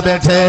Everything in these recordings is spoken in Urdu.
بیٹھے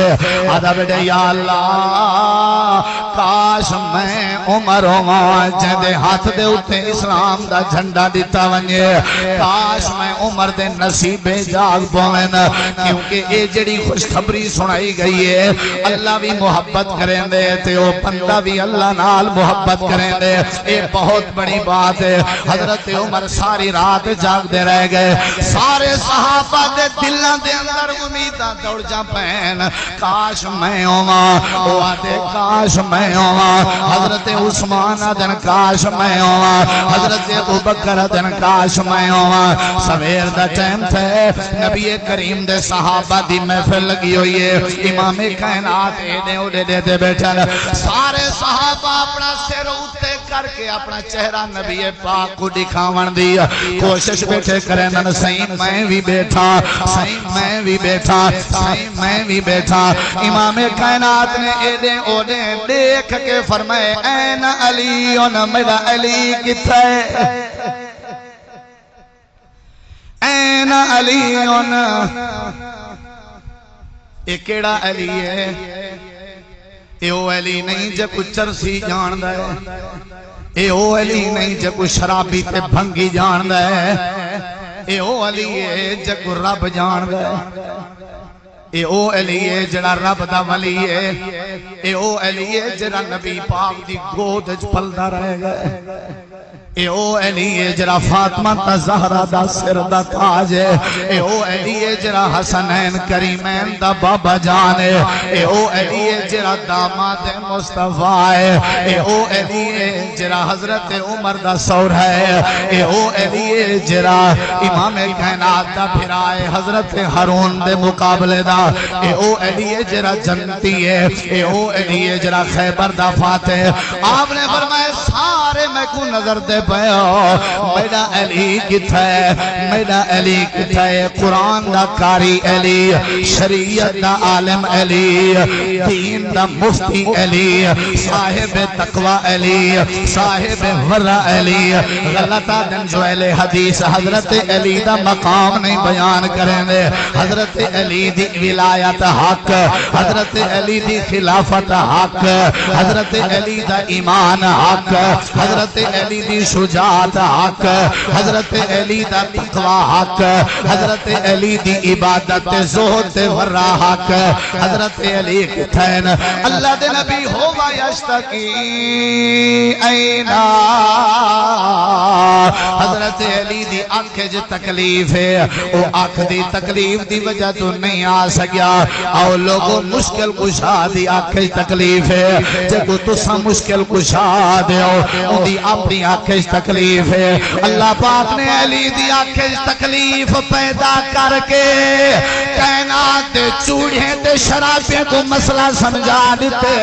آدھا بیٹھے یا اللہ کاش میں عمر ہوں جندے ہاتھ دے اتے اسلام دا جھنڈا دیتا ونجے کاش میں عمر دے نصیبے جاگ پوین کیونکہ اے جڑی خوشخبری سنائی گئی ہے اللہ بھی محبت کریں دے تے او بندہ بھی اللہ نال محبت کریں دے اے بہت بڑی بات ہے حضرت عمر ساری رات جاگ دے رہ گئے سارے صحابہ دے دلوں دے اندر امیداں دوڑ جا پین کاش میں ہوں او آدھے کاش میں ہوں حضرت عثمان دن کاش میں ہوں حضرت ابوبکر دن کاش میں ہوں سویر دا ٹائم تھے نبی کریم دے صحابہ دی محفل لگی ہوئی ہے امام کائنات ایڈے اوڈے دے بیٹھے سارے صحابہ اپنا سر اٹھے کر کے اپنا چہرہ نبی پاک کو دکھاون دی کوشش بیٹھے کریں صحیح میں بھی بیٹھا صحیح میں بھی بیٹھا صحیح میں بھی بیٹھا امام کائنات نے ایڈے اوڈے دیکھ کے فرمائے این علی میرا علی کتھے این علی اے کیڑا علی ہے اے او علی نہیں جے کچھ چرسی جان دے اے او علی نہیں جے کوئی شرابی تے بھنگی جان دے اے او علی ہے جے کوئی رب جان دے اے او علی ہے جڑا رب دا ولی ہے اے او علی ہے جڑا نبی پاک دی گود وچ پلدا رہے گا اے او علی ہے جڑا فاطمہ تا زہرا دا سر دا تاج ہے اے او علی ہے جڑا حسنین کریمین دا بابا جان ہے اے او علی ہے جڑا داماد مصطفیٰ ہے اے او علی ہے جڑا حضرت عمر دا سور ہے اے او علی ہے جڑا امام کائنات دا پھرائے حضرت ہارون دے مقابلے دا اے او علی ہے جڑا جنتی ہے اے او علی ہے جڑا خیبر دا فاتح آپ نے فرمائے سارے میں کو نظر دے میرا علی کتھے میرا علی کتھے قرآن دا کاری علی شریعت دا عالم علی دین دا مفتی علی صاحب تقوی علی صاحب ورع علی غلطہ دن جو اہل حدیث حضرت علی دا مقام نہیں بیان کریں دے حضرت علی دی ولایت حق حضرت علی دی خلافت حق حضرت علی دا ایمان حق حضرت علی دی شجاعت حق حضرت علی دا تقوی حق حضرت علی دی عبادت زہد ورع حق حضرت علی کتھین اللہ دے نبی ہوا یشتکی اینا حضرت علی دی آنکھ جو تکلیف ہے وہ آنکھ دی تکلیف دی وجہ تو نہیں آ سکیا اور لوگوں مشکل کشا دی آنکھ تکلیف ہے جب تو سا مشکل کشا دے ہو دی اپنی آنکھ تکلیف ہے اللہ پاک نے علی دی آنکھ تکلیف پیدا کر کے کائنات دے چوڑے دے شرابے کو مسئلہ سمجھا دیتے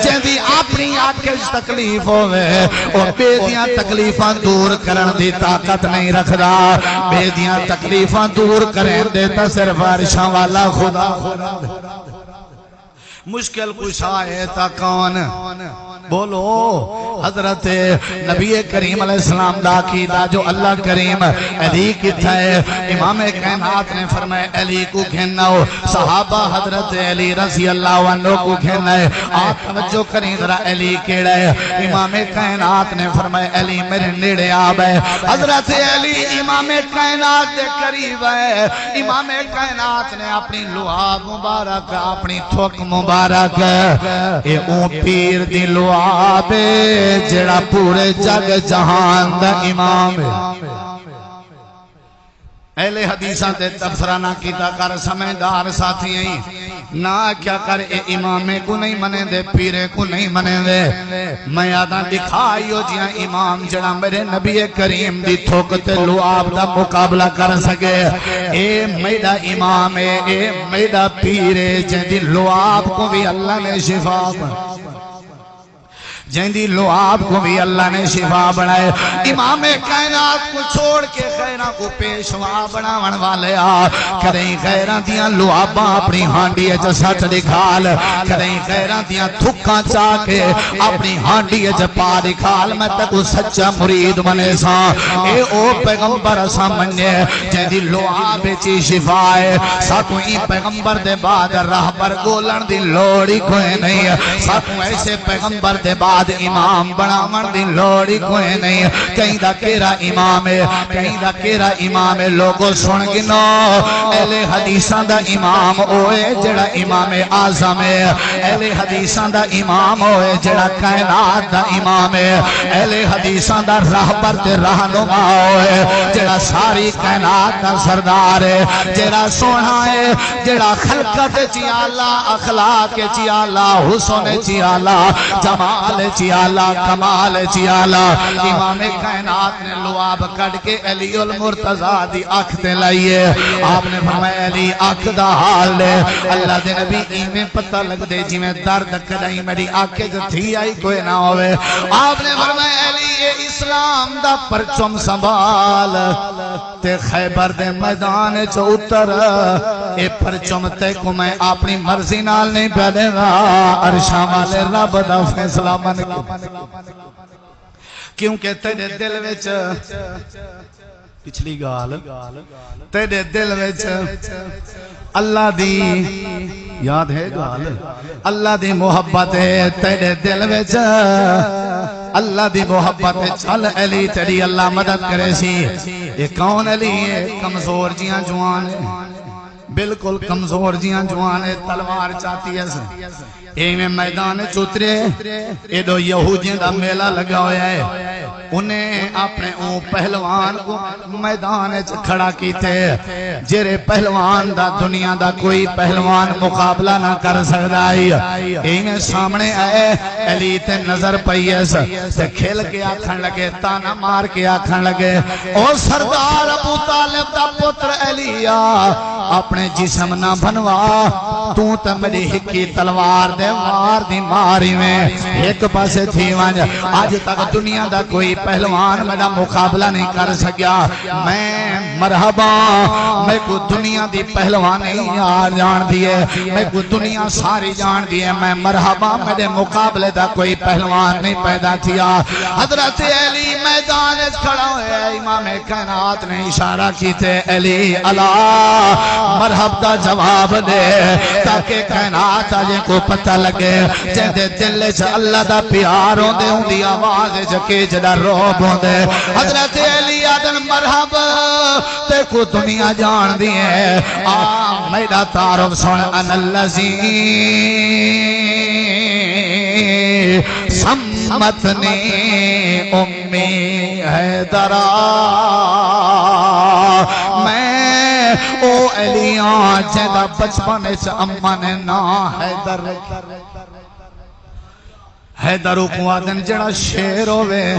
جن دی اپنی آنکھ تکلیف ہوئے اور بے دیاں تکلیفاں دور کرن دی طاقت نہیں رکھ رہا بے دیاں تکلیفاں دور کریں دیتا صرف عرشاں والا خدا مشکل کشا ہے تا کون بولو حضرت نبی کریم علیہ السلام دا عقیدہ جو اللہ کریم علی کی تھا ہے امام کائنات نے فرمائے علی کو گھننا ہو صحابہ حضرت علی رضی اللہ عنہ کو گھننا ہے آپ توجہ کریں ذرا علی کیڑا ہے امام کائنات نے فرمائے علی میرے نیڑے آب ہے حضرت علی امام کائنات دے قریب ہے امام کائنات نے اپنی لعاب مبارک اپنی تھوک مبارک اے اون پیر دی لعاب جڑا پورے جگ جہان دا امام ہے اہل حدیثاں تے تبصرہ نہ کیتا کر سمجھدار ساتھی ہیں نہ کیا کر اے امامے کو نہیں منے دے پیرے کو نہیں منے دے میں آدھا دکھائیو جیاں امام جڑا میرے نبی کریم دی تھوکتے لعاب دا مقابلہ کر سکے اے میڈا امام اے میڈا پیرے جن دی لعاب کو بھی اللہ نے شفا جیندی لعاب کو بھی اللہ نے شفا بنائے امام کائنات کو چھوڑ کے خیرہ کو پیشوا بناون والے کدیں خیرہ دیاں لعاباں اپنی ہانڈی اچ سچ دکھال کدیں خیرہ دیاں تھکاں چاہ کے اپنی ہانڈی اچ پا دکھال میں تکو سچا مرید بنے سا اے او پیغمبر سا مننے جیندی لعاب چی شفا ہے ساکو این پیغمبر دے بعد راہبر گولن دی لوڑی کوئی نہیں ساکو ایسے پیغمبر دے بعد امام بناون دی لوڑی کوئی نہیں کہیں دا کیرا امام ہے کہیں دا کیرا امام ہے لوگوں سن گنو اہل حدیثاں دا امام ہوئے جڑا امام اعظم ہے اہل حدیثاں دا امام ہوئے جڑا کائنات دا امام ہے اہل حدیثاں دا راہبر تے رہنما ہوئے جڑا ساری کائنات دا سردار ہے جڑا سونا ہے جڑا خلقت چی آلہ اخلاق چی آلہ حسن چی آلہ جمال چی آلہ کمال چی آلہ امام کائنات نے لعاب کڑ کے علی المرتضیٰ دی آنکھ تے لائیے آپ نے فرمایا علی آنکھ دا حال لے اللہ دے نبی ایمیں پتہ لگ دے جی میں درد کرائی میری آنکھیں جو تھی آئی کوئی نہ ہوئے آپ نے فرمایا علی یہ اسلام دا پرچم سنبھال تے خیبر دے میدان چو اتر اے پرچم تے کو میں اپنی مرضی نال نہیں پہلے گا عرشاں والے رب دا فیصلہ من کیونکہ تیرے دل وچ پچھلی گال تیرے دل وچ اللہ دی یاد ہے گال اللہ دی محبت ہے تیرے دل وچ اللہ دی محبت ہے چل علی تیری اللہ مدد کرے سی یہ کون علی ہے کمزور جیاں جوان ہے بالکل کمزور جیاں جوان ہے تلوار چاہتی ہے ایویں میدان چوترے ایڈو یہودیاں دا میلہ لگا ہویا ہے انہیں اپنے اون پہلوان کو میدان کھڑا کی تھے جرے پہلوان دا دنیا دا کوئی پہلوان مقابلہ نہ کر سکتا ہے ایویں سامنے آئے علی تے نظر پئیس تے کھل کے آکھن لگے تانا مار کے آکھن لگے او سردار ابو طالب دا پتر علی اپنے جسم نہ بنوا تو تے میری ہکی تلوار دے وار دی ماری میں ایک پاسے تھی وانج آج تک دنیا دا کوئی پہلوان میرا مقابلہ نہیں کر سکیا میں مرحبا میں کو دنیا دی پہلوانی جان دیئے میں کو دنیا ساری جان دیئے میں مرحبا میرے مقابلے دا کوئی پہلوان نہیں پیدا کیا حضرت علی میدان کھڑا ہوئے امام کائنات نے اشارہ کی تھے علی اللہ مرحب دا جواب دے تاکہ کائنات آجے کو پتہ لگے جہدے دل سے اللہ دا پیار ہوں دے ہوں دی آواز جکے جدا روب ہوں دے حضرت علی آدن مرحب تے کو دنیا جان دیئے میرا تعارف سن ان اللذی سمتنی امی حیدرہ میں او علیاں جیدہ بچپنے سے امان نا حیدر حیدرو کو آدن جڑا شیر ہوئے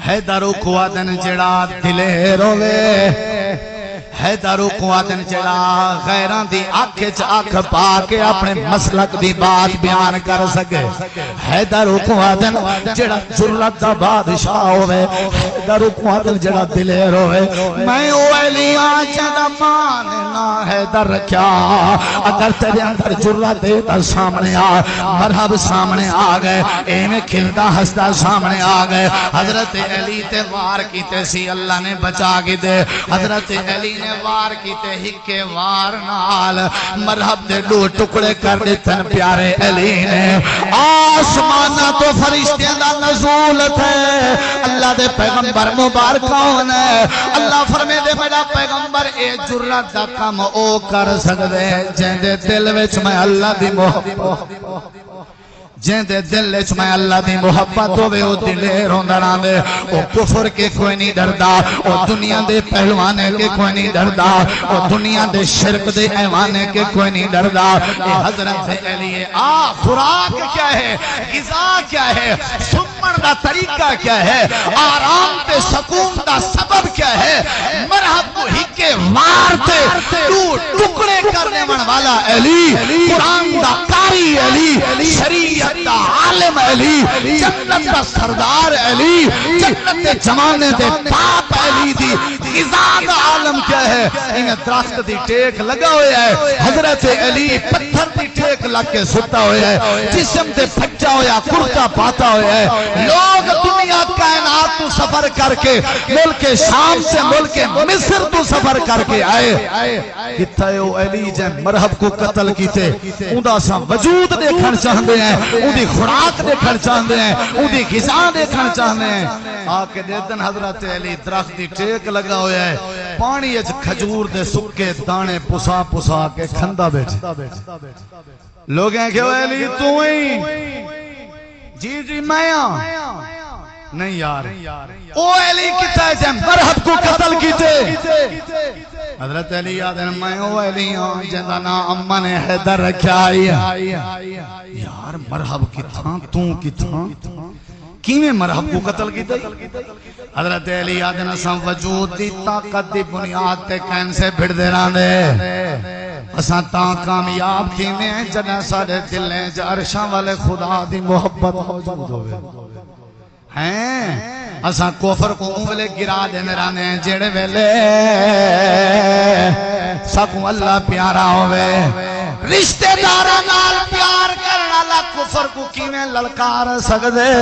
حیدرو کو آدن جڑا دلیر ہوئے حیدرو کو آدن جڑا غیران دی آنکھیں آنکھ پا کے اپنے مسلک دی بات بیان کر سکے حیدرو کو آدن جڑا جرلت دا بادشاہ ہوئے حیدرو کو آدن جڑا دلیر ہوئے میں او علیاں جڑا ماننا حیدر رکھیا اگر تیرے اندر جرلت دیتا سامنے آ مرحب سامنے آ گئے ایمیں کھلتا ہستا سامنے آ گئے حضرت علی تے وار کیتے سی اللہ نے بچا کی دے حضرت علی نے وار کیتے ہکے وار نال مرحب دے دو ٹکڑے کر دیتن پیارے علی نے آسمانہ تو فرشتیں دا نزول تھے اللہ دے پیغمبر مبارکون ہے اللہ فرمے دے میرا پیغمبر اے جرات دا کم او کر سکدے جن دے دل وچ میں اللہ دی محبت جن دے دل وچ میں اللہ دی محبت ہوے او دلے روندڑاں دے او کفر کے کوئی نہیں ڈردا او دنیا دے پہلوانے کے کوئی نہیں ڈردا او دنیا دے شرک دے ایوانے کے کوئی نہیں ڈردا اے حضرت علی خوراک کیا ہے غذا کیا ہے چھپن دا طریقہ کیا ہے، آرام تے سکون دا سبب کیا ہے، مرحب کو ہکے وار تے ٹکڑے کرنے من والا علی، قرآن دا قاری علی، شریعت دا عالم علی، جنت دا سردار علی، جنت دے زمانے دے پاپ علی دی غذا دا عالم کیا ہے، انہیں درخت دی ٹیک لگا ہویا ہے، حضرت علی پتھر دی ٹیک لگ کے ستا ہویا ہے، جسم تے پھچا ہویا کرتا پاتا ہویا ہے، لوگ دنیا کائنات تو سفر کر کے ملک شام سے ملک مصر تو سفر کر کے آئے، کتا ہے وہ علی جن مرحب کو قتل کیتے، اندھا سا وجود دیکھن چاہتے ہیں، اندھی خوراک دیکھن چاہتے ہیں، اندھی غذا دیکھن چاہتے ہیں، آکے دیدن حضرت علی درخت دی ٹیک لگا ہویا ہے، پانی اچ کھجور دے سکے دانے پسا پسا کے کھندا بیٹھ، لوگ ہیں کہ وہ علی تو ہی، جی میں نہیں یار، او علی کتا ہے جن مرحب کو قتل کیتے، حضرت علی آدھے میں او علی ہاں جندہ نا امن حیدر رکھا یار مرحب کتا تو کتا کیویں مرحب کو قتل کیتے، حضرت علی آدھے نساں وجود دی طاقت دی بنیاد تے کین سے بھڑ دے رہاں دے، اساں تاں کامیاب کینے ہیں جنہ سارے دلیں جارشاں والے خدا دی محبت موجود ہوئے ہیں، اساں کفر کو اولے گرا دے نرانے جڑے ویلے سکوں اللہ پیارا ہوئے، رشتہ دارہ نال پیار کرنا اللہ کفر کو کیویں للکار سکدے،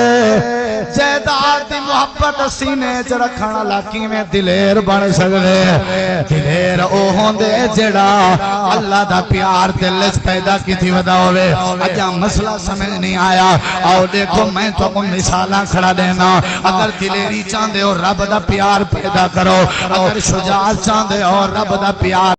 جائیداد دی محبت سینے چ رکھن اللہ کیویں دلیر بن سکدے، دلیر او ہوندے جڑا اللہ دا پیار دل وچ پیدا کیتی ودا ہوئے، اجا مسئلہ سمجھ نہیں آیا، آؤ دیکھو میں تو کو مثالاں کھڑا دینا، اگر دلیری چاندے ہو رب دا پیار پیدا کرو، اگر شجاعت چاندے ہو رب دا پیار